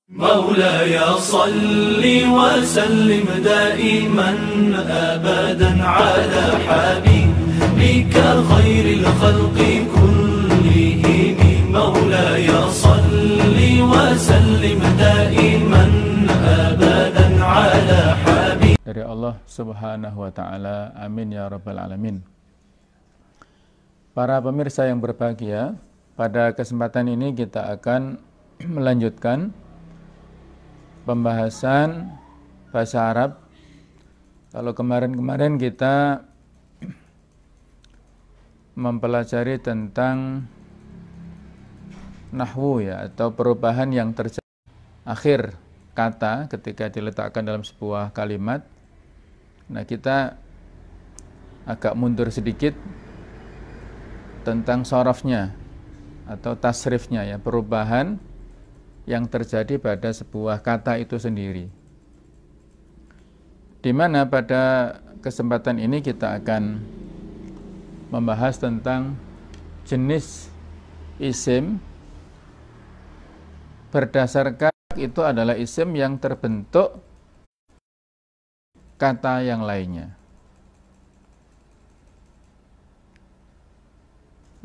مولاي صل وسلم دائما أبدا على حبيبك خير الخلق كلهم مولاي صل وسلم دائما أبدا على حبيبك. Dari Allah Subhanahu wa Ta'ala, amin ya Rabbal Alamin. Para pemirsa yang berbahagia, pada kesempatan ini kita akan melanjutkan pembahasan bahasa Arab. Kalau kemarin-kemarin kita mempelajari tentang nahwu ya, atau perubahan yang terjadi akhir kata ketika diletakkan dalam sebuah kalimat. Nah, kita agak mundur sedikit tentang sorofnya atau tasrifnya ya, perubahan yang terjadi pada sebuah kata itu sendiri. Di mana pada kesempatan ini kita akan membahas tentang jenis isim berdasarkan itu adalah isim yang terbentuk kata yang lainnya.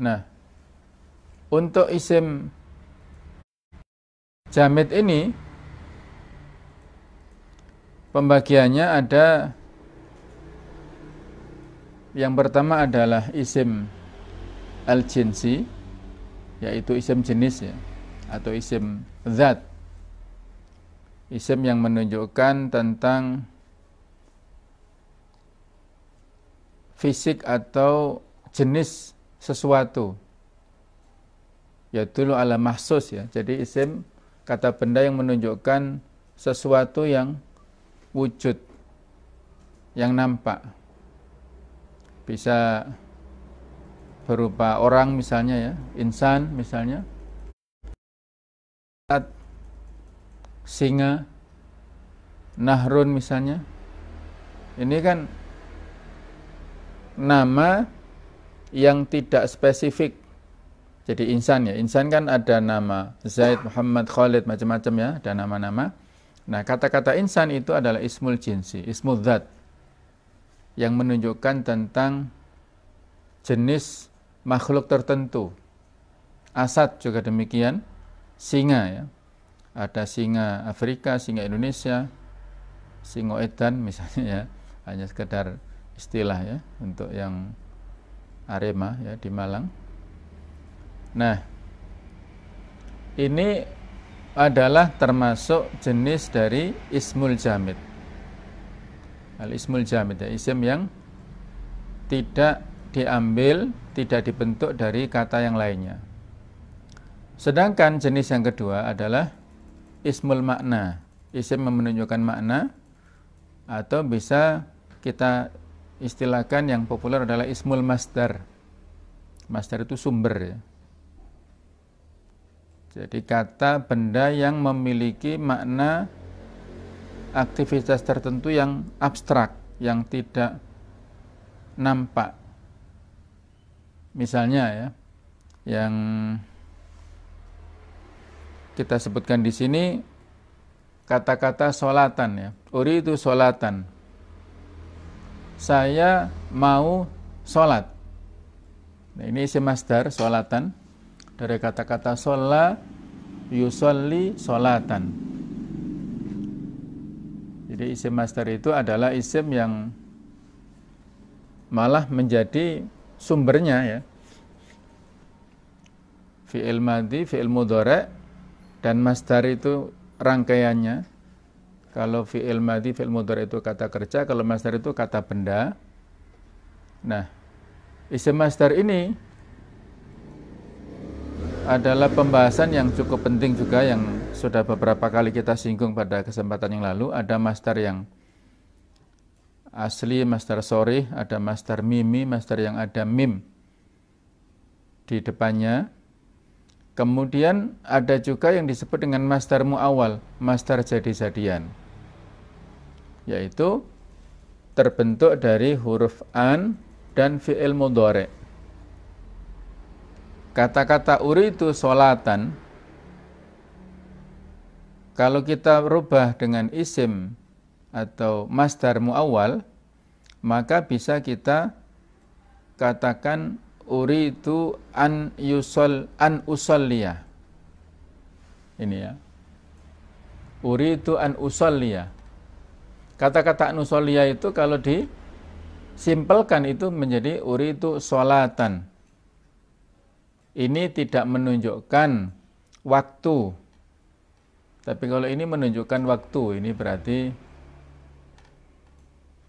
Nah, untuk isim jamid ini pembagiannya ada, yang pertama adalah isim al-jinsi, yaitu isim jenis ya, atau isim zat, isim yang menunjukkan tentang fisik atau jenis sesuatu, yaitu ala mahsus ya. Jadi isim kata benda yang menunjukkan sesuatu yang wujud, yang nampak. Bisa berupa orang misalnya ya, insan misalnya, singa, nahrun misalnya. Ini kan nama yang tidak spesifik. Jadi insan ya, insan kan ada nama Zaid, Muhammad, Khalid, macam-macam ya, ada nama-nama. Nah, kata-kata insan itu adalah ismul jinsi, ismul dzat, yang menunjukkan tentang jenis makhluk tertentu. Asad juga demikian, singa ya. Ada singa Afrika, singa Indonesia, singoedan misalnya ya, hanya sekedar istilah ya untuk yang Arema ya di Malang. Nah, ini adalah termasuk jenis dari ismul jamid. Al-ismul jamid ya, isim yang tidak diambil, tidak dibentuk dari kata yang lainnya. Sedangkan jenis yang kedua adalah ismul makna, isim yang menunjukkan makna, atau bisa kita istilahkan yang populer adalah ismul masdar. Masdar itu sumber ya. Jadi kata benda yang memiliki makna aktivitas tertentu yang abstrak, yang tidak nampak. Misalnya ya, yang kita sebutkan di sini kata-kata sholatan ya. Uridu sholatan. Saya mau sholat. Nah, ini isim masdar sholatan dari kata-kata sholla yusolli sholatan. Jadi isim masdar itu adalah isim yang malah menjadi sumbernya ya, fi'il madhi, fi'il mudhari', dan masdar itu rangkaiannya. Kalau fi'il madhi, fi'il mudhari' itu kata kerja, kalau masdar itu kata benda. Nah, isim masdar ini adalah pembahasan yang cukup penting juga, yang sudah beberapa kali kita singgung pada kesempatan yang lalu. Ada masdar yang asli, masdar sorih, ada masdar mimi, masdar yang ada mim di depannya. Kemudian ada juga yang disebut dengan masdar mu'awwal, masdar jadi-jadian, yaitu terbentuk dari huruf an dan fi'il mudhari'. Kata-kata uridu sholatan kalau kita rubah dengan isim atau masdar muawwal, maka bisa kita katakan uritu an usolliya. Ini ya. Uritu an usolliya. Kata-kata an usolliya itu kalau disimpelkan itu menjadi uritu sholatan. Ini tidak menunjukkan waktu. Tapi kalau ini menunjukkan waktu, ini berarti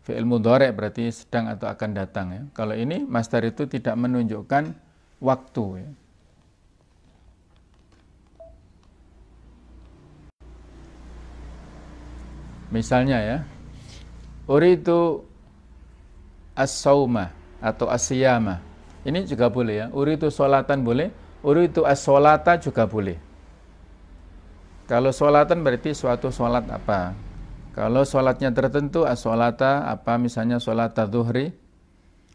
fi'il mudhari', berarti sedang atau akan datang ya. Kalau ini masdar itu tidak menunjukkan waktu ya. Misalnya ya, uritu as-sauma atau as-siyama. Ini juga boleh ya. Uritu sholatan boleh, uritu as-sholata juga boleh. Kalau sholatan berarti suatu sholat apa? Kalau sholatnya tertentu, as-sholata apa, misalnya sholat zuhri,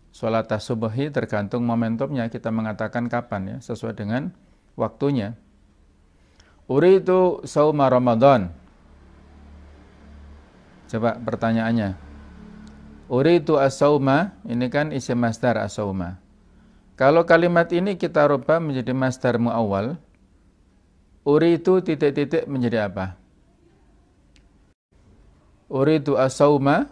sholat subuhi, tergantung momentumnya, kita mengatakan kapan ya, sesuai dengan waktunya. Uritu sauma Ramadan. Coba pertanyaannya. Uritu as-sauma, ini kan isim masdar as-sauma. Kalau kalimat ini kita rubah menjadi masdar muawwal, uritu titik-titik menjadi apa? Uritu as-sauma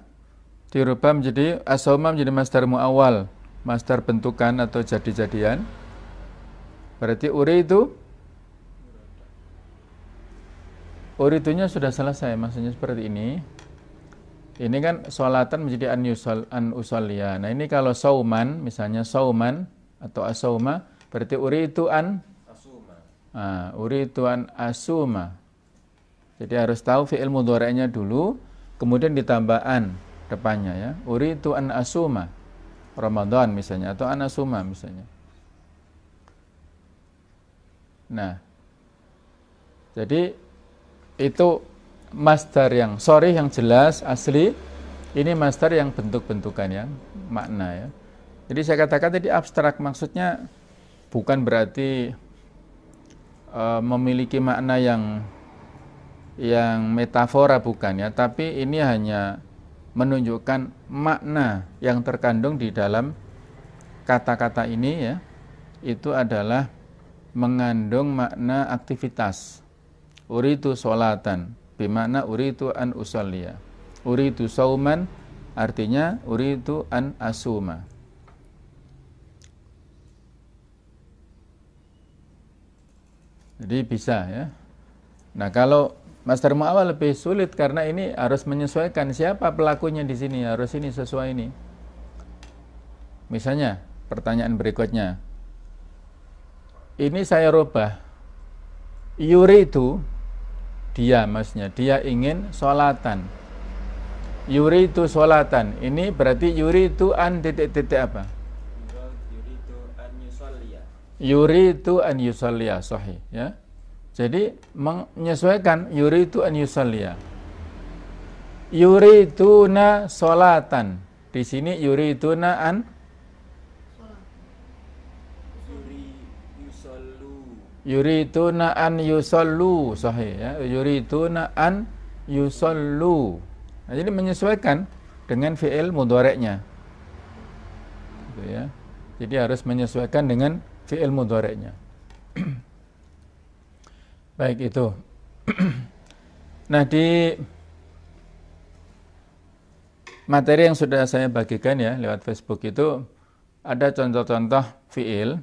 dirubah menjadi as-sauma menjadi masdar muawwal, masdar bentukan atau jadi-jadian. Berarti uritunya sudah selesai, maksudnya seperti ini. Ini kan sholatan menjadi an usolliya. Nah, ini kalau sauman, misalnya sauman atau as-sauma, berarti uritu an uritu an asuma. Jadi harus tahu fi'il mudhari'nya dulu, kemudian ditambah an depannya ya. Uritu an asuma Ramadan misalnya, atau an asuma misalnya. Nah, jadi itu masdar yang sharih, yang jelas, asli. Ini masdar yang bentuk-bentukan ya, makna ya. Jadi saya katakan tadi abstrak, maksudnya bukan berarti memiliki makna yang metafora, bukan ya, tapi ini hanya menunjukkan makna yang terkandung di dalam kata-kata ini ya. Itu adalah mengandung makna aktivitas. Uritu sholatan bimakna uritu an usolliya. Uritu sauman artinya uritu an asuma. Jadi bisa ya. Nah, kalau masdar muawwal lebih sulit karena ini harus menyesuaikan siapa pelakunya di sini, harus ini sesuai ini. Misalnya, pertanyaan berikutnya. Ini saya rubah. Yuritu, dia maksudnya, dia ingin sholatan. Yuritu sholatan. Ini berarti yuritu an titik-titik apa? Yuritu an yusalliya, sahih ya. Jadi menyesuaikan yuritu an yusalliya. Yurituna sholatan. Di sini yurituna an yurituna an yusallu, sahih ya. Yurituna an yusallu. Nah, jadi menyesuaikan dengan fi'il mudhari'nya. Gitu ya. Jadi harus menyesuaikan dengan fi'il mudhari'nya. Baik itu. Nah, di materi yang sudah saya bagikan ya lewat Facebook itu ada contoh-contoh fi'il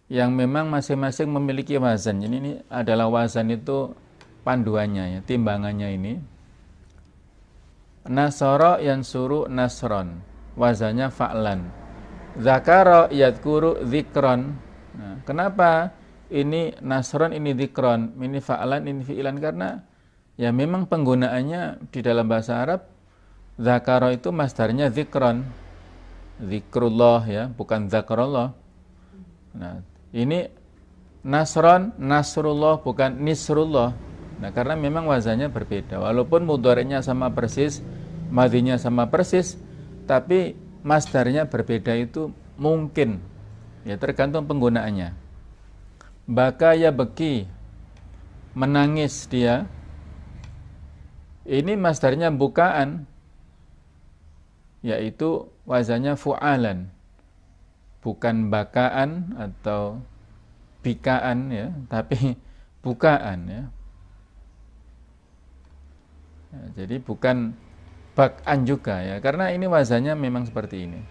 yang memang masing-masing memiliki wazan. Ini adalah wazan itu panduannya ya, timbangannya ini. Nasara yansuru nasron, wazannya fa'lan. Zakara yadkuru dzikron. Nah, kenapa ini nasron, ini dzikron, ini fa'lan, ini fi'lan? Karena ya memang penggunaannya di dalam bahasa Arab, zakara itu masdarnya dzikron, zikrullah ya, bukan zakarullah. Nah, ini nasron, nasrullah, bukan nisrullah. Nah, karena memang wazannya berbeda, walaupun mudhari'nya sama persis, madhinya sama persis, tapi masdarnya berbeda itu mungkin ya, tergantung penggunaannya. Baka ya beki, menangis dia, Ini masdarnya bukaan, yaitu wazannya fu'alan. Bukan bakaan atau bikaan ya, tapi bukaan ya. Jadi bukan bak'an juga ya, karena ini wazannya memang seperti ini.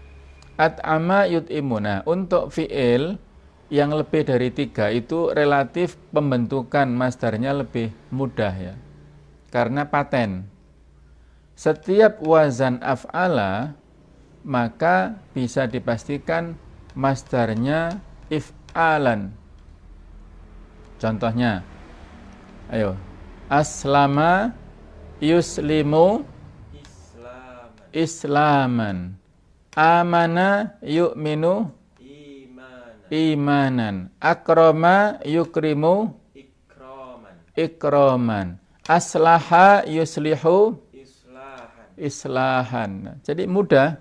At'ama yut'imu. Nah, untuk fi'il yang lebih dari 3 itu relatif pembentukan masdarnya lebih mudah ya, karena paten. Setiap wazan af'ala maka bisa dipastikan masdarnya if'alan. Contohnya, ayo, aslama yuslimu islaman, amana yu'minu imanan, akrama yukrimu ikraman, aslaha yuslihu islahan. Jadi mudah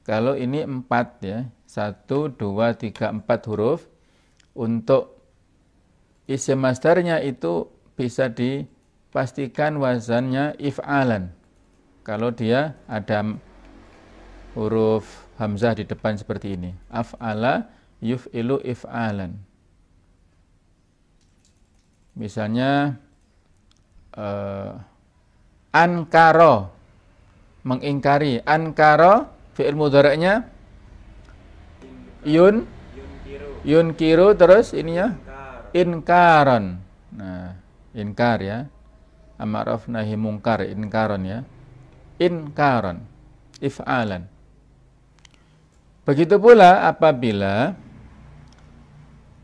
kalau ini 4 ya, 1, 2, 3, 4 huruf. Untuk isim masdarnya itu bisa dipastikan wazannya if'alan kalau dia ada huruf hamzah di depan seperti ini. Af'ala yuf'ilu if'alan. Misalnya ankaro, mengingkari. Ankaro fi'il mudhari'nya yunkiru, terus ininya inkaron. Nah, inkar ya. Amar nahi mungkar, inkaron ya. Inkaron, if'alan. Begitu pula apabila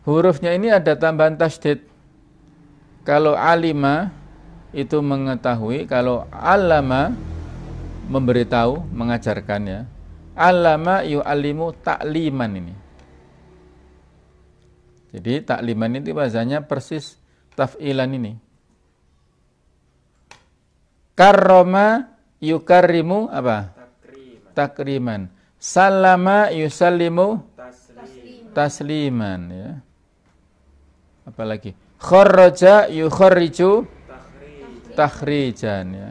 hurufnya ini ada tambahan tasdid. Kalau alima itu mengetahui, kalau alama memberitahu, mengajarkan ya. Alama yu'allimu ta'liman ini. Jadi ta'liman itu bahasanya persis taf'ilan ini. Karrama yukarrimu apa? Takriman. Salama yusallimu tasliman ya. Apalagi kharraja yukharriju takhrijan ya.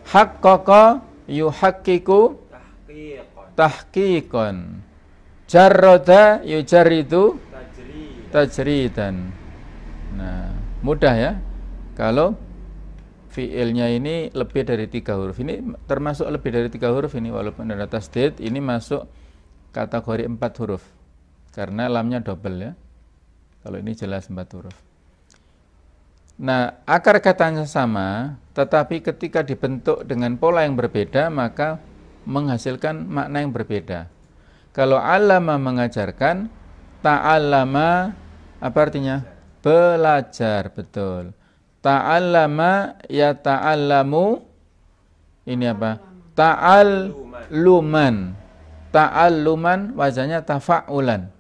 Haqqaqa yuhaqqiqu tahqiqan. Jarrada yujarridu tajridan. Nah, mudah ya kalau fiilnya ini lebih dari 3 huruf. Ini termasuk lebih dari 3 huruf ini, walaupun ada tasdid, ini masuk kategori 4 huruf karena lamnya double ya. Kalau ini jelas 4 huruf. Nah, akar katanya sama, tetapi ketika dibentuk dengan pola yang berbeda maka menghasilkan makna yang berbeda. Kalau alama mengajarkan, ta'allama apa artinya? Belajar, betul. Ta'allama ya ta'allamu, ini apa? Ta'alluman. Ta'alluman wazannya tafa'ulan.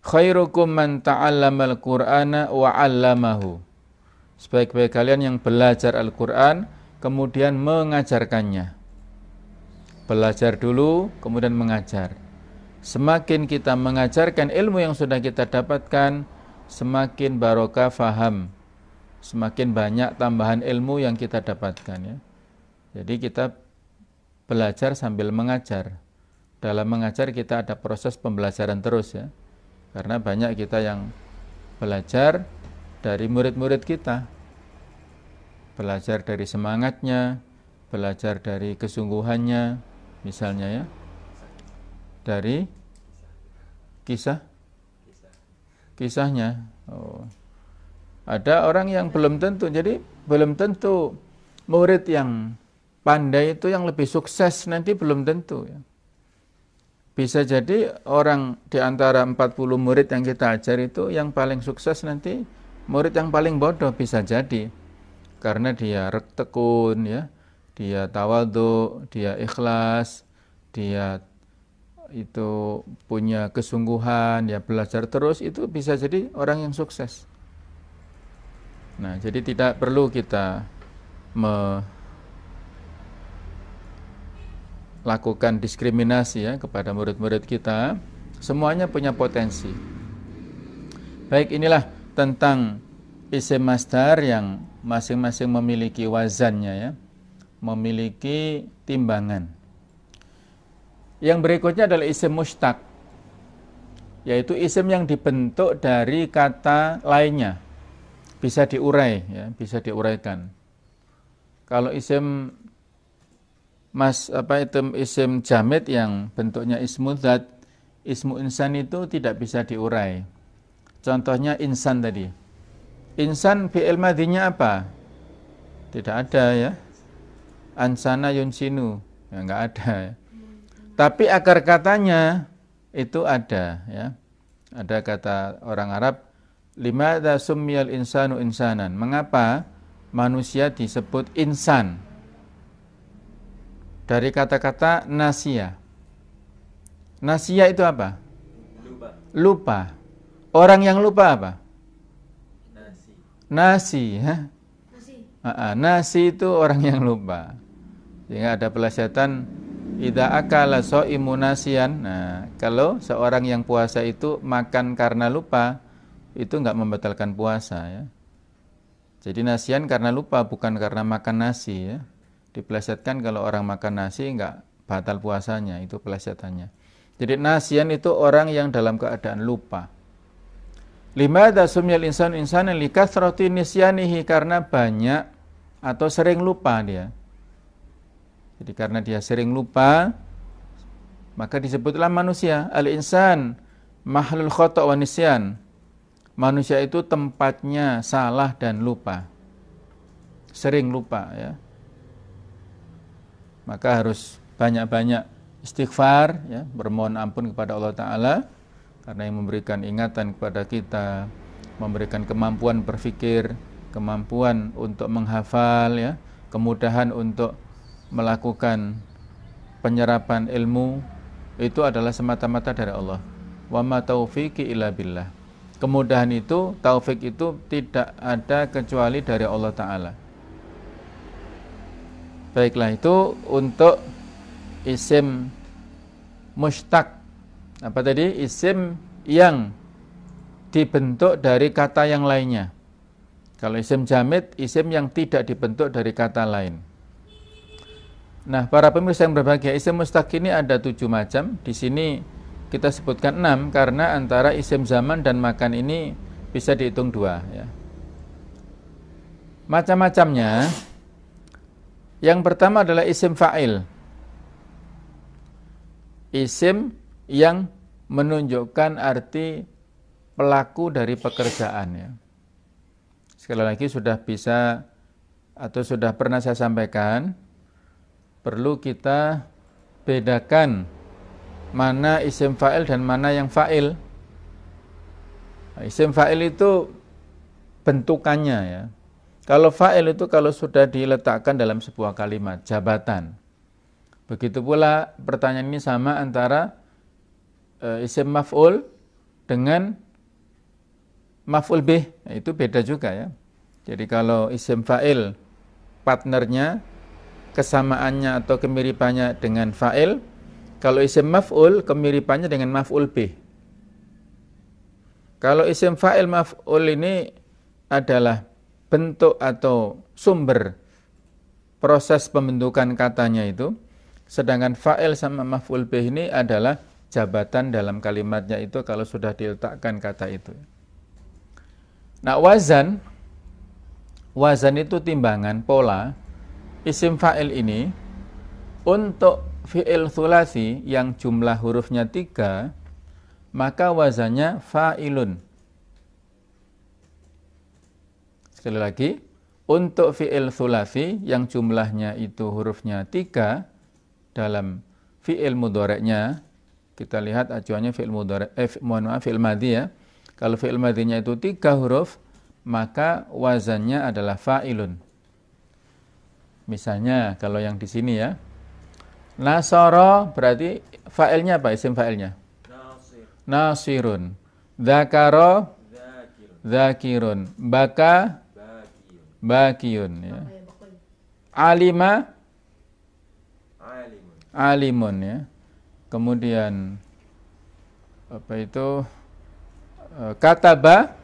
Khairukum man ta'allamal Qur'ana wa 'allamahu. Sebaik-baik kalian yang belajar Al-Qur'an kemudian mengajarkannya. Belajar dulu kemudian mengajar. Semakin kita mengajarkan ilmu yang sudah kita dapatkan, semakin barokah faham, semakin banyak tambahan ilmu yang kita dapatkan ya. Jadi kita belajar sambil mengajar. Dalam mengajar kita ada proses pembelajaran terus ya. Karena banyak kita yang belajar dari murid-murid kita. Belajar dari semangatnya, belajar dari kesungguhannya, misalnya ya. Dari kisahnya. Oh. Ada orang yang belum tentu, jadi belum tentu murid yang pandai itu yang lebih sukses, nanti belum tentu ya. Bisa jadi orang di antara 40 murid yang kita ajar itu yang paling sukses nanti murid yang paling bodoh, bisa jadi. Karena dia tekun ya, dia tawadhu, dia ikhlas, dia itu punya kesungguhan, ya belajar terus, itu bisa jadi orang yang sukses. Nah, jadi tidak perlu kita melakukan diskriminasi ya kepada murid-murid kita. Semuanya punya potensi. Baik, inilah tentang isim masdar yang masing-masing memiliki wazannya ya, memiliki timbangan. Yang berikutnya adalah isim mushtaq, yaitu isim yang dibentuk dari kata lainnya, bisa diurai ya, bisa diuraikan. Kalau isim isim jamid yang bentuknya ismu dzat, ismu insan itu tidak bisa diurai. Contohnya insan tadi. Insan fi'il madhinya apa? Tidak ada ya. Ansana yunsinu, ya enggak ada ya. Tapi akar katanya itu ada ya. Ada kata orang Arab, limadza summiyal insanu insanan. Mengapa manusia disebut insan? Dari kata-kata nasia. Nasia itu apa? Lupa. Orang yang lupa apa? Nasi. Ya? Nasi itu orang yang lupa. Sehingga ada pelesetan idza akala shaimu nasiyan. Nah, kalau seorang yang puasa itu makan karena lupa, itu enggak membatalkan puasa ya. Jadi nasian karena lupa, bukan karena makan nasi ya. Dipelesetkan kalau orang makan nasi enggak batal puasanya, itu pelesetannya. Jadi nasian itu orang yang dalam keadaan lupa. Limadza sumiyal insanu insanan likathrati nisyanihi, karena banyak atau sering lupa dia. Jadi karena dia sering lupa, maka disebutlah manusia. Al-insan mahlul khata' wa nisyan. Manusia itu tempatnya salah dan lupa. Sering lupa ya. Maka harus banyak-banyak istighfar ya, bermohon ampun kepada Allah Ta'ala, karena yang memberikan ingatan kepada kita, memberikan kemampuan berpikir, kemampuan untuk menghafal ya, kemudahan untuk melakukan penyerapan ilmu, itu adalah semata-mata dari Allah. Wa ma taufiqi illa billah. Kemudahan itu, taufik itu tidak ada kecuali dari Allah Ta'ala. Baiklah, itu untuk isim mushtaq. Apa tadi? Isim yang dibentuk dari kata yang lainnya. Kalau isim jamid, isim yang tidak dibentuk dari kata lain. Nah, para pemirsa yang berbahagia, isim mushtaq ini ada 7 macam. Di sini kita sebutkan 6 karena antara isim zaman dan makan ini bisa dihitung 2 ya. Macam-macamnya. Yang pertama adalah isim fa'il. Isim yang menunjukkan arti pelaku dari pekerjaan ya. Sekali lagi sudah bisa atau sudah pernah saya sampaikan, perlu kita bedakan mana isim fa'il dan mana yang fa'il. Nah, isim fa'il itu bentukannya ya. Kalau fa'il itu kalau sudah diletakkan dalam sebuah kalimat, jabatan. Begitu pula pertanyaan ini sama antara isim maf'ul dengan maf'ul bih, nah, itu beda juga ya. Jadi kalau isim fa'il partnernya, kesamaannya atau kemiripannya dengan fa'il, kalau isim maf'ul kemiripannya dengan maf'ul bih. Kalau isim fa'il maf'ul ini adalah bentuk atau sumber proses pembentukan katanya itu, sedangkan fa'il sama maf'ul bih ini adalah jabatan dalam kalimatnya itu kalau sudah diletakkan kata itu. Nah, wazan itu timbangan, pola. Isim fa'il ini untuk fi'il thulathi yang jumlah hurufnya 3, maka wazannya fa'ilun. Sekali lagi, untuk fi'il thulathi yang jumlahnya itu hurufnya 3 dalam fi'il mudhari'nya, kita lihat acuannya fi'il mudhari', fi'il madhi ya. Kalau fi'il madhinya itu 3 huruf, maka wazannya adalah fa'ilun. Misalnya kalau yang di sini ya, nasara berarti fa'ilnya apa? Isim fa'ilnya? Nasirun. Dzakara dzakirun. Baka bakiyun ya. Alima alimun ya. Kemudian apa itu? Kataba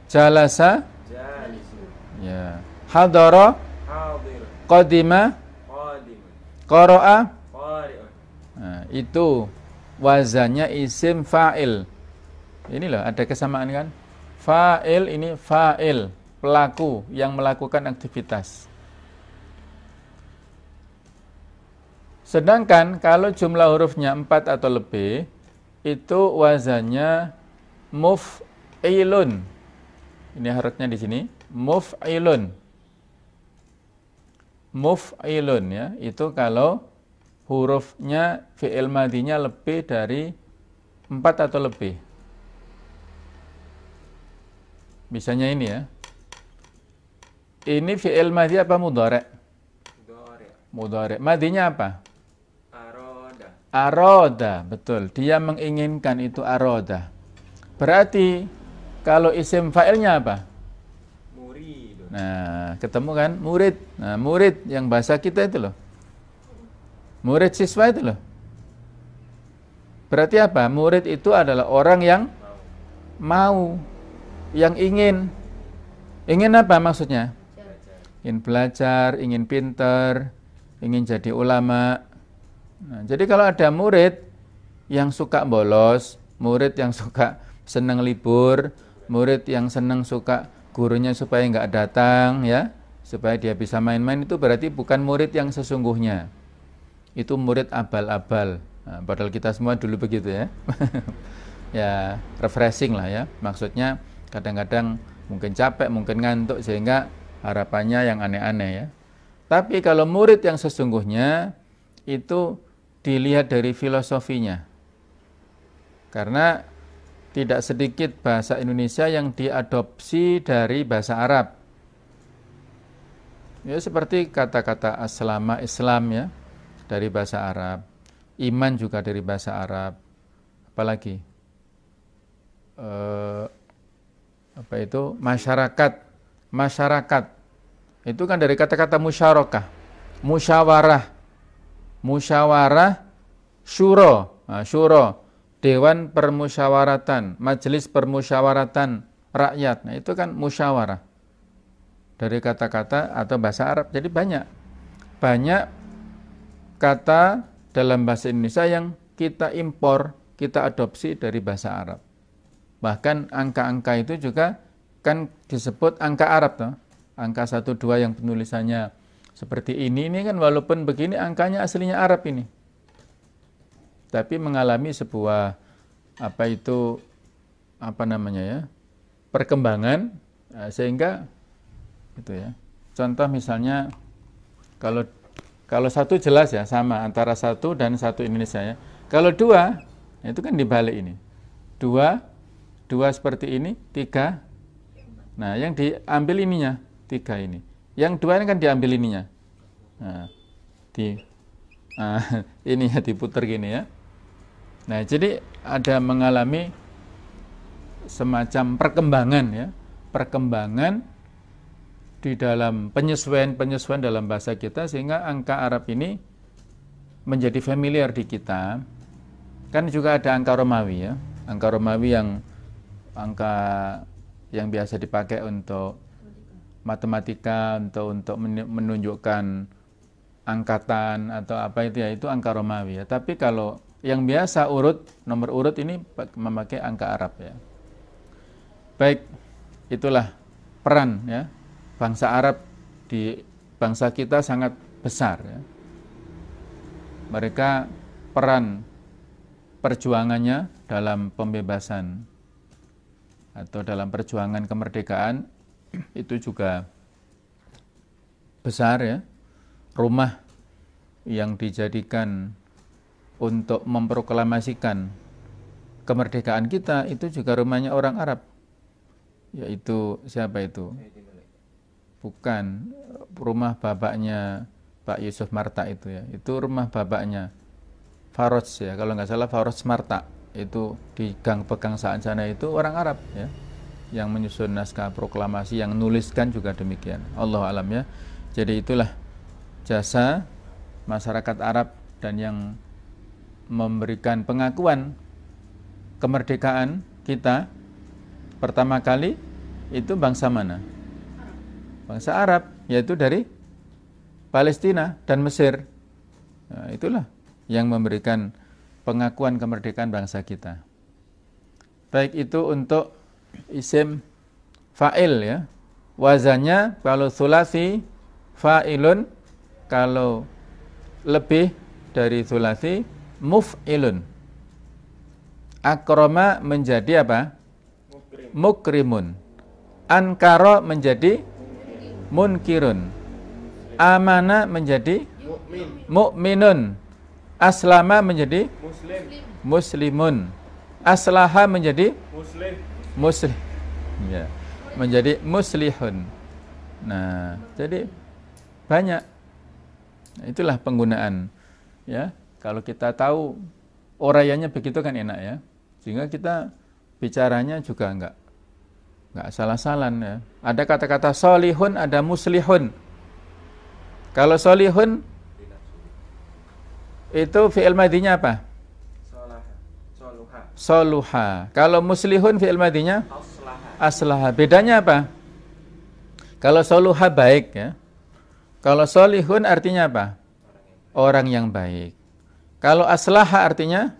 jalasa, jalisun, ya. Hadara, hadir, qadima, qadim, qara'a. qari'un. Nah, itu wazannya isim fa'il. Ini loh, ada kesamaan kan? Fa'il ini fa'il, pelaku yang melakukan aktivitas. Sedangkan kalau jumlah hurufnya 4 atau lebih, itu wazannya muf'ilun. Ini harusnya di sini, muf'ilun. Muf'ilun ya, itu kalau hurufnya fi'il madinya lebih dari 4 atau lebih. Misalnya ini ya. Ini fi'il madhi apa mudhari'? Dhari', Mudhari'. Madinya apa? aroda, Aroda, betul. Dia menginginkan, itu aroda. Berarti kalau isim fa'ilnya apa? muridun, Nah, ketemu kan? Murid. Nah, murid yang bahasa kita itu loh. Murid siswa itu loh. Berarti apa? Murid itu adalah orang yang mau, yang ingin. Ingin apa maksudnya? Ingin belajar, ingin pinter, ingin jadi ulama. Nah, jadi kalau ada murid yang suka bolos, murid yang suka senang libur, murid yang senang suka gurunya supaya nggak datang ya, supaya dia bisa main-main, itu berarti bukan murid yang sesungguhnya. Itu murid abal-abal. Nah, padahal kita semua dulu begitu ya. Ya, refreshing lah ya. Maksudnya kadang-kadang mungkin capek, mungkin ngantuk, sehingga harapannya yang aneh-aneh ya. Tapi kalau murid yang sesungguhnya itu dilihat dari filosofinya. Karena tidak sedikit bahasa Indonesia yang diadopsi dari bahasa Arab. Ya, seperti kata-kata aslama, Islam ya, dari bahasa Arab. Iman juga dari bahasa Arab. Apalagi? Apa itu? Masyarakat. Masyarakat. Itu kan dari kata-kata musyarakah. Musyawarah. Musyawarah, syuro. Nah, syuro. Dewan permusyawaratan, majelis permusyawaratan rakyat. Nah, itu kan musyawarah. Dari kata-kata atau bahasa Arab. Jadi banyak kata dalam bahasa Indonesia yang kita impor, kita adopsi dari bahasa Arab. Bahkan angka-angka itu juga kan disebut angka Arab toh. Angka 1, 2 yang penulisannya seperti ini kan walaupun begini angkanya aslinya Arab ini. Tapi mengalami sebuah perkembangan sehingga itu ya. Contoh misalnya kalau 1 jelas ya sama antara 1 dan 1 Indonesia ya. Kalau 2 itu kan dibalik ini. 2 seperti ini, 3. Nah, yang diambil ininya 3 ini. Yang 2 ini kan diambil ininya. Nah, ininya diputar gini ya. Nah, jadi ada mengalami semacam perkembangan ya. Perkembangan di dalam penyesuaian dalam bahasa kita sehingga angka Arab ini menjadi familiar di kita. Kan juga ada angka Romawi ya. Angka Romawi angka yang biasa dipakai untuk matematika, untuk menunjukkan angkatan atau apa itu ya, itu angka Romawi ya. Tapi kalau yang biasa nomor urut ini memakai angka Arab ya. Baik, itulah peran ya bangsa Arab di bangsa kita sangat besar ya. Mereka peran perjuangannya dalam pembebasan atau dalam perjuangan kemerdekaan itu juga besar ya. Rumah yang dijadikan untuk memproklamasikan kemerdekaan kita itu juga rumahnya orang Arab. Yaitu siapa itu? Bukan rumah bapaknya Pak Yusuf Marta itu ya. Itu rumah bapaknya Faroj ya. Kalau nggak salah Faroj Marta. Itu di Gang Pegangsaan sana itu orang Arab ya. Yang menyusun naskah proklamasi, yang nuliskan juga demikian. Allahu alam ya. Jadi itulah jasa masyarakat Arab dan yang memberikan pengakuan kemerdekaan kita pertama kali itu bangsa mana? Bangsa Arab, yaitu dari Palestina dan Mesir. Nah, itulah yang memberikan pengakuan kemerdekaan bangsa kita. Baik itu untuk isim fa'il ya. Wazannya kalau sulasi fa'ilun, kalau lebih dari sulasi muf'ilun. Akrama menjadi apa? Mukrimun. Ankara menjadi munkirun. Amana menjadi mu'minun. Aslama menjadi muslimun. Aslaha menjadi muslim. Ya, menjadi muslihun. Nah, jadi banyak. Nah, itulah penggunaan. Ya, kalau kita tahu uraiannya begitu kan enak ya. Sehingga kita bicaranya juga enggak salah-salan ya. Ada kata-kata solihun, ada muslihun. Kalau solihun itu fi'il madinya apa? Soluha. Kalau muslihun fi'il madinya aslaha. Bedanya apa? Kalau soluha baik ya. Kalau solihun artinya apa? Orang yang baik. Kalau aslaha artinya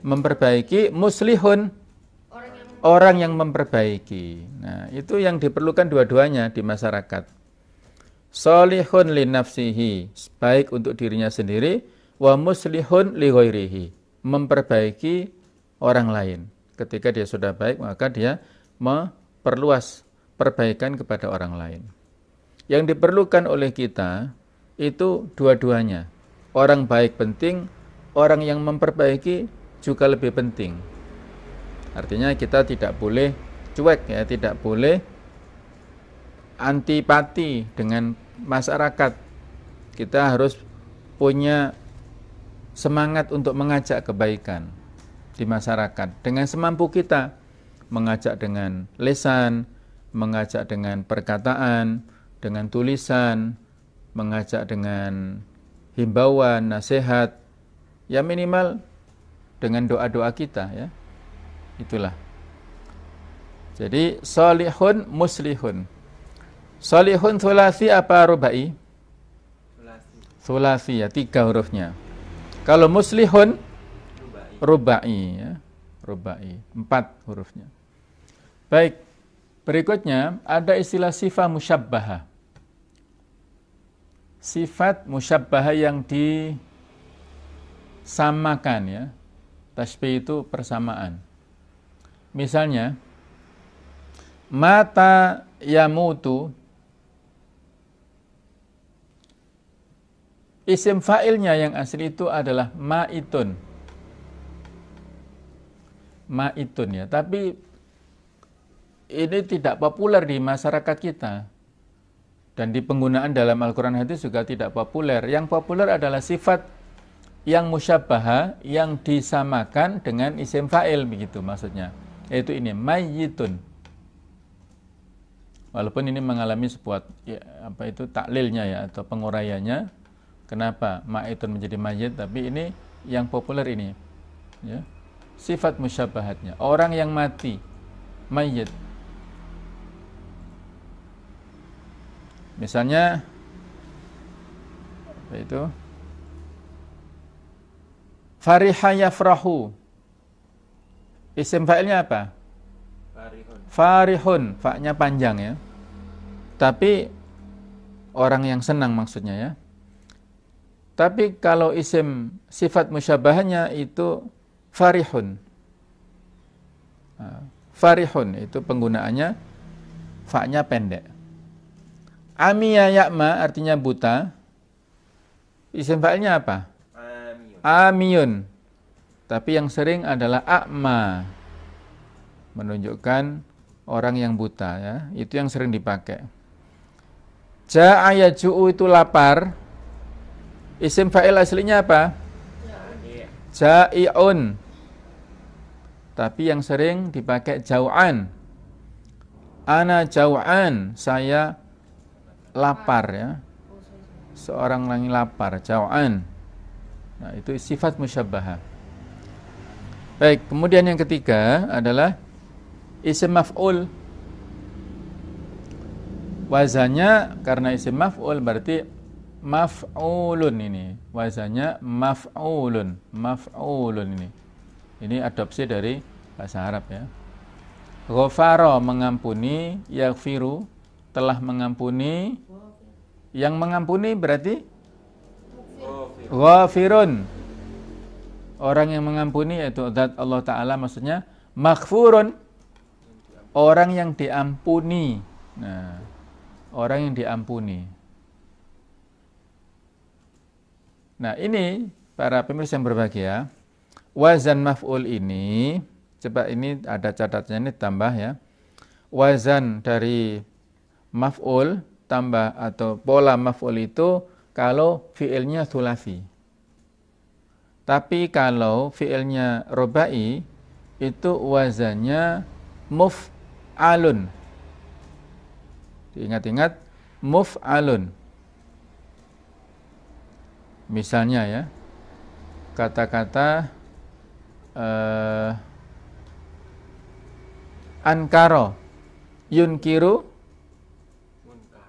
memperbaiki. Muslihun orang yang memperbaiki. Nah, itu yang diperlukan dua-duanya di masyarakat. Solihun li nafsihi, baik untuk dirinya sendiri, wa muslihun li ghairihi, memperbaiki orang lain. Ketika dia sudah baik, maka dia memperluas perbaikan kepada orang lain. Yang diperlukan oleh kita itu dua-duanya. Orang baik penting, orang yang memperbaiki juga lebih penting. Artinya kita tidak boleh cuek ya, tidak boleh antipati dengan masyarakat. Kita harus punya semangat untuk mengajak kebaikan di masyarakat dengan semampu kita, mengajak dengan lisan, mengajak dengan perkataan, dengan tulisan, mengajak dengan himbauan, nasihat, ya minimal dengan doa-doa kita ya. Itulah. Jadi solihun muslihun. Solihun thulasi apa rubai? Thulasi ya, 3 hurufnya. Kalau muslihun rubai ya, rubai 4 hurufnya. Baik, berikutnya ada istilah sifat musyabbaha. Sifat musyabbaha yang disamakan ya. Tasbih itu persamaan. Misalnya mata yamutu, isim fa'ilnya yang asli itu adalah ma'itun. Ma'itun ya, tapi ini tidak populer di masyarakat kita. Dan di penggunaan dalam Al-Quran hadis juga tidak populer. Yang populer adalah sifat yang musyabbaha, yang disamakan dengan isim fa'il begitu maksudnya. Yaitu ini mayyitun. Walaupun ini mengalami sebuah ya, apa itu taklilnya ya atau penguraiannya. Kenapa ma'itun menjadi mayyit, tapi ini yang populer ini. Ya. Sifat musyabbahatnya, orang yang mati, mayyit. Misalnya apa itu? Fariha yafrahu. Isim fa'ilnya apa? Farihun. Fa-nya panjang ya. Tapi orang yang senang maksudnya ya. Tapi kalau isim sifat musyabahnya itu farihun. Farihun itu penggunaannya fa-nya pendek. Amiya ya'ma artinya buta. Isim fa'ilnya apa? Amiyun. Tapi yang sering adalah a'ma, menunjukkan orang yang buta ya. Itu yang sering dipakai. Ja'a yaju'u itu lapar. Isim fa'il aslinya apa? Ja'i'un. Tapi yang sering dipakai jau'an. Ana jau'an, saya lapar ya. Seorang lagi lapar, jau'an. Nah, itu sifat musyabbaha. Baik, kemudian yang ketiga adalah isim maf'ul. Wazannya karena isim maf'ul berarti maf'ulun ini. Wazannya maf'ulun. Maf'ulun ini. Ini adopsi dari bahasa Arab ya. Ghafara mengampuni, yaghfiru telah mengampuni. Yang mengampuni berarti ghafirun. Orang yang mengampuni yaitu zat Allah Ta'ala, maksudnya maghfurun. Orang yang diampuni. Nah, orang yang diampuni. Nah, ini para pemirsa yang berbahagia, wazan maf'ul ini, coba ini ada catatannya, ini tambah ya. Wazan dari maf'ul tambah atau pola maf'ul itu kalau fi'ilnya tsulasi. Tapi kalau fi'ilnya rubai itu wazannya muf'alun. Ingat-ingat muf'alun. Misalnya ya, kata-kata ankaro, yunkiru,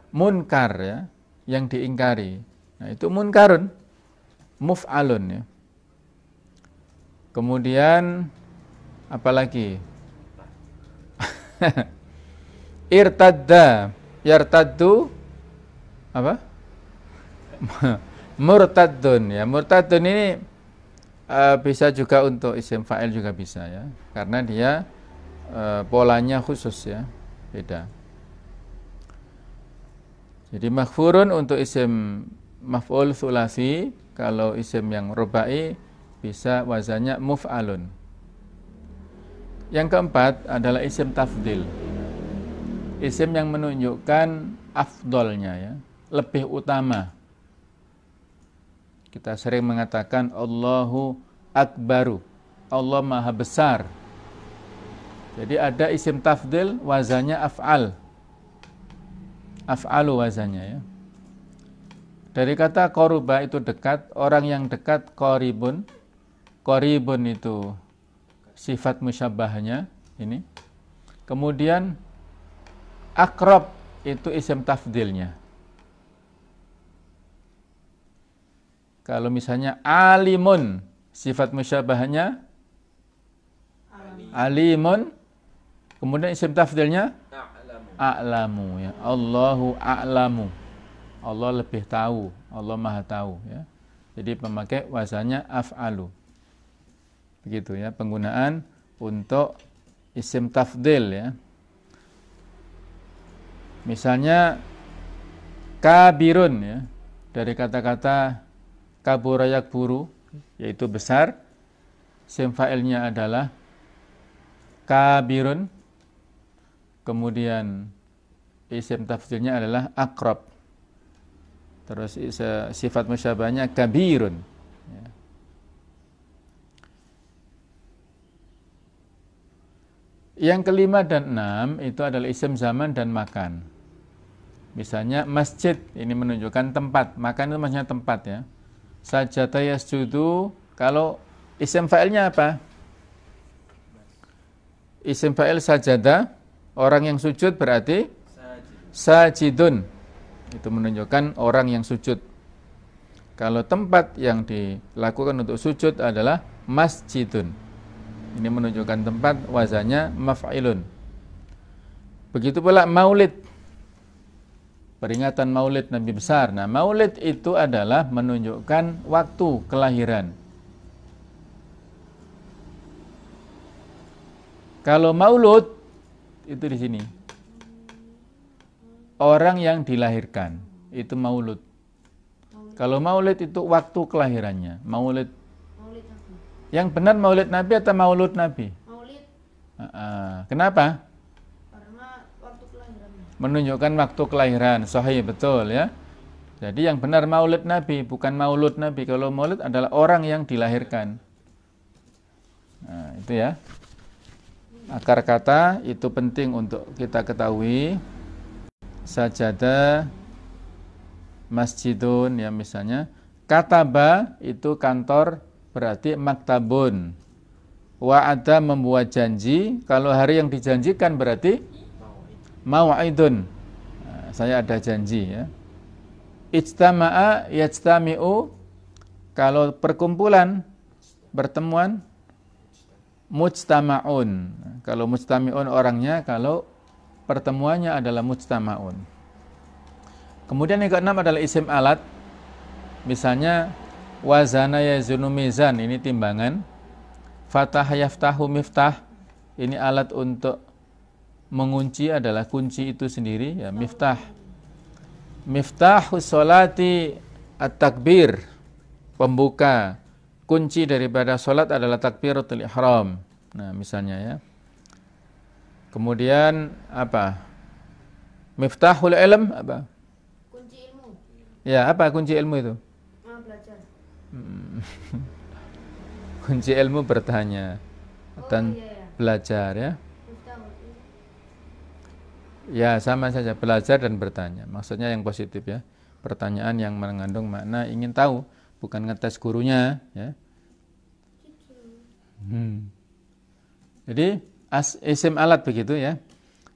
munkar ya, yang diingkari. Nah, itu munkarun, muf'alun ya. Kemudian apalagi? Irtadda, yartaddu apa? Murtaddun ya. Murtaddun ini bisa juga untuk isim fa'il juga bisa ya. Karena dia polanya khusus ya, beda. Jadi maghfurun untuk isim maf'ul tsulasi, kalau isim yang rubai bisa wazannya muf'alun. Yang keempat adalah isim tafdil. Isim yang menunjukkan afdolnya ya, lebih utama. Kita sering mengatakan Allahu Akbaru, Allah Maha Besar. Jadi ada isim tafdil wazannya af'al. Af'alu wazannya ya. Dari kata qaruba itu dekat, orang yang dekat qaribun. Qaribun itu sifat musyabbahnya ini. Kemudian akrab itu isim tafdilnya. Kalau misalnya alimun, sifat musyabbahnya alimun. Kemudian isim tafdilnya a'lamu ya. Allahu a'lamu. Allah lebih tahu, Allah Maha tahu ya. Jadi pemakai wazannya af'alu. Begitu ya penggunaan untuk isim tafdil ya. Misalnya kabirun ya, dari kata-kata kabura yakburu, yaitu besar. Isim fa'ilnya adalah kabirun. Kemudian isim tafdilnya adalah akrab. Terus sifat musyabahnya kabirun ya. Yang kelima dan enam itu adalah isim zaman dan makan. Misalnya masjid, ini menunjukkan tempat. Makan itu maksudnya tempat ya. Sajada yasjudu, kalau isim fa'ilnya apa? Isim fa'il sajada, orang yang sujud berarti sajidun. Itu menunjukkan orang yang sujud. Kalau tempat yang dilakukan untuk sujud adalah masjidun. Ini menunjukkan tempat, wazannya maf'ilun. Begitu pula maulid. Peringatan maulid Nabi besar. Nah, maulid itu adalah menunjukkan waktu kelahiran. Kalau maulud itu di sini. Orang yang dilahirkan itu maulud. Kalau maulid itu waktu kelahirannya. Maulid. Yang benar maulid Nabi atau maulud Nabi? Maulid. Kenapa? Karena waktu kelahirannya. Menunjukkan waktu kelahiran. Sahih, betul ya. Jadi yang benar maulid Nabi, bukan maulud Nabi. Kalau maulid adalah orang yang dilahirkan. Nah, itu ya. Akar kata itu penting untuk kita ketahui. Sajada, masjidun ya misalnya. Kataba itu kantor, berarti maktabun. Wa'ada membuat janji. Kalau hari yang dijanjikan berarti mau'idun. Nah, saya ada janji ya. Ijtama'a yajtami'u, kalau perkumpulan, pertemuan, mujtama'un. Kalau mujtami'un orangnya, kalau pertemuannya adalah mujtama'un. Kemudian yang keenam adalah isim alat. Misalnya wazana yazunu mizan, ini timbangan. Fatah yaftahu miftah, ini alat untuk mengunci, adalah kunci itu sendiri ya, miftah. Miftahus sholati at-takbir, pembuka. Kunci daripada sholat adalah takbiratul ihram. Nah, misalnya ya. Kemudian apa? Miftahul ilm apa? Kunci ilmu. Ya, apa kunci ilmu itu? Belajar. Kunci ilmu bertanya dan Iya. belajar ya. Miftahul ilmu. Ya, sama saja, belajar dan bertanya. Maksudnya yang positif ya. Pertanyaan yang mengandung makna ingin tahu, bukan ngetes gurunya ya. Jadi isim alat begitu ya.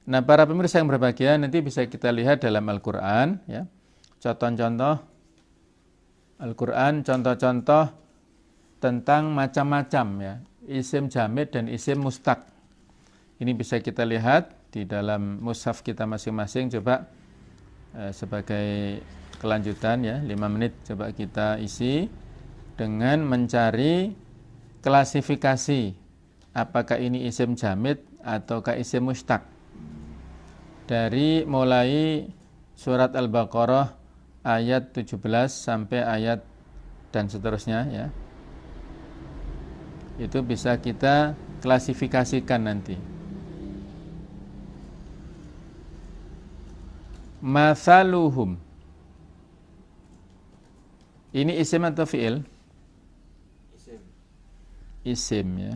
Nah, para pemirsa yang berbahagia, nanti bisa kita lihat dalam Al-Qur'an ya. Contoh-contoh Al-Qur'an, contoh-contoh tentang macam-macam ya, isim jamid dan isim mustaq. Ini bisa kita lihat di dalam mushaf kita masing-masing. Coba sebagai kelanjutan ya, 5 menit coba kita isi dengan mencari klasifikasi apakah ini isim jamid ataukah isim mustaq. Dari mulai surat Al-Baqarah ayat 17 sampai ayat dan seterusnya ya. Itu bisa kita klasifikasikan nanti. Mathaluhum, ini isim atau fi'il? Isim. Isim ya.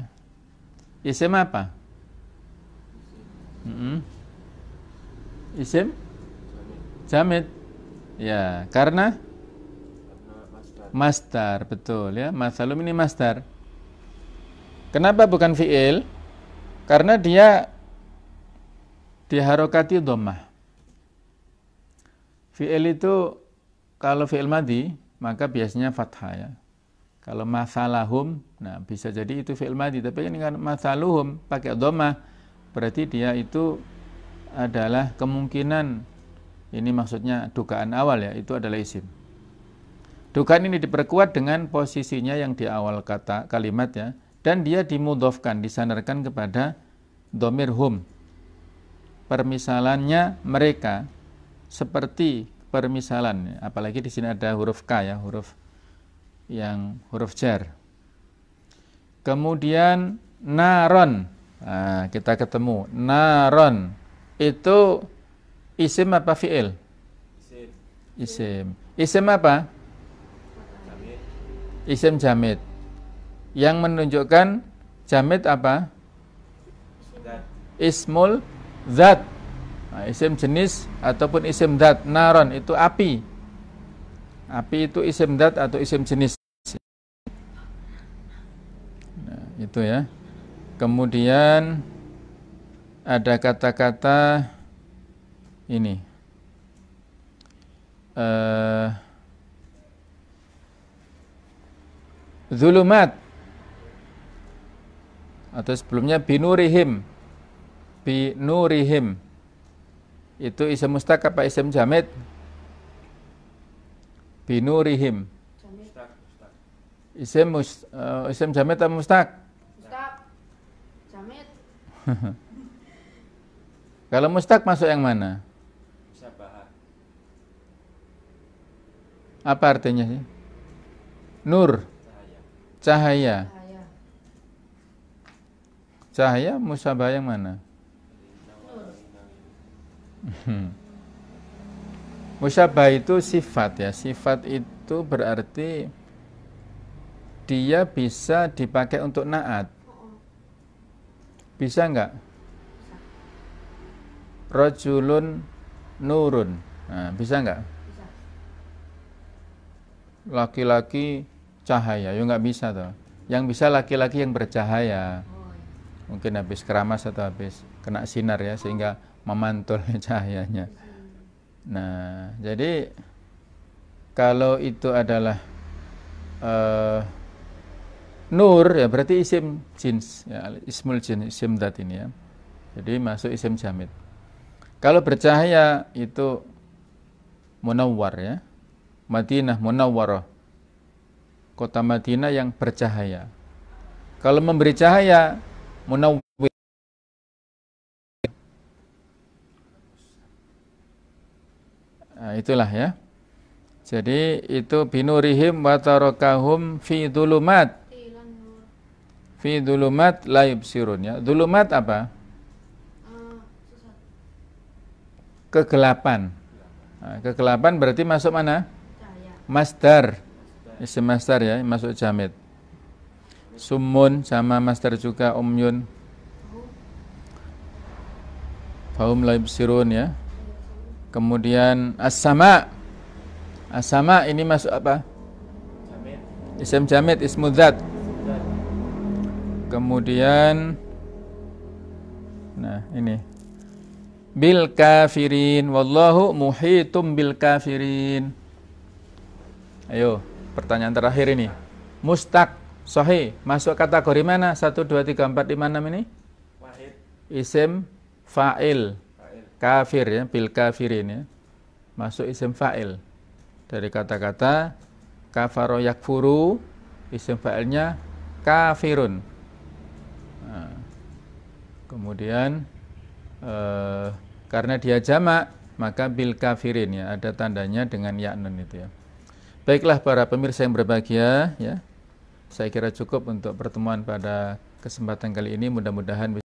Isim apa? Isim? Jamid. Ya, karena masdar, betul ya. Mathalum ini masdar. Kenapa bukan fi'il? Karena dia diharokati dhammah. Fi'il itu kalau fi'il madhi maka biasanya fathah ya. Kalau mathalahum, nah bisa jadi itu fi'il madhi, tapi ini kan mathaluhum pakai dhammah, berarti dia itu adalah kemungkinan, ini maksudnya dugaan awal ya, itu adalah isim. Dugaan ini diperkuat dengan posisinya yang di awal kata kalimat ya, dan dia dimudhofkan, disandarkan kepada dhamir hum. Permisalannya mereka, seperti permisalan, apalagi di sini ada huruf K ya, huruf jar. Kemudian naron, nah, kita ketemu naron itu isim apa fi'il? Isim. Isim apa? Jamid. Isim jamid. Yang menunjukkan jamid apa? Zat. Ismul zat. Nah, isim jenis ataupun isim zat. Naron itu api. Api itu isim zat atau isim jenis. Nah, itu ya. Kemudian ada kata-kata ini. Zulumat. Atau sebelumnya binurihim. Binurihim. Itu isim mustaq apa isim jamid? Binurihim. Mustaq. Isim jamid atau mustaq? Mustaq. Jamid. Kalau mustaq masuk yang mana? Musyabahah. Apa artinya sih? Nur, Cahaya. cahaya. Cahaya. Cahaya musyabah yang mana? Musyabah itu sifat ya. Sifat itu berarti dia bisa dipakai untuk naat. Bisa enggak? Rajulun nurun. Nah, bisa enggak? Bisa. Laki-laki cahaya, ya enggak bisa toh. Yang bisa laki-laki yang bercahaya. Mungkin habis keramas atau habis kena sinar ya, sehingga memantul cahayanya. Nah, jadi kalau itu adalah nur ya berarti isim jins ya, ismul jins, isim dat ini ya. Jadi masuk isim jamid. Kalau bercahaya itu munawwar ya. Madinah munawwarah. Kota Madinah yang bercahaya. Kalau memberi cahaya munawwir. Nah, itulah ya. Jadi itu binurihim wa tarakahum fi dhulumat. Ilan nur. Fi dhulumat la yubsirun ya. Dhulumat apa? Susah. Kegelapan. Nah, kegelapan berarti masuk mana? Cahaya. Masdar. Isim masdar ya, masuk jamid. Summun sama masdar juga umyun. Fahum la yubsirun ya. Kemudian as-sama. As-sama ini masuk apa? Jamid. Isim jamid, ismu dzat. Kemudian nah, ini bil kafirin wallahu muhitum bil kafirin. Ayo, pertanyaan terakhir ini. Mustaq sahih masuk kategori mana? 1 2 3 4 5 6 ini? Wahid. Isim fa'il. Fa'il. Kafir ya, bil kafirin ya. Masuk isim fa'il. Dari kata-kata kafaro yakfuru, isim fa'ilnya kafirun. Nah, kemudian karena dia jamak, maka bil kafirin ya, ada tandanya dengan ya nun itu ya. Baiklah para pemirsa yang berbahagia ya. Saya kira cukup untuk pertemuan pada kesempatan kali ini, mudah-mudahan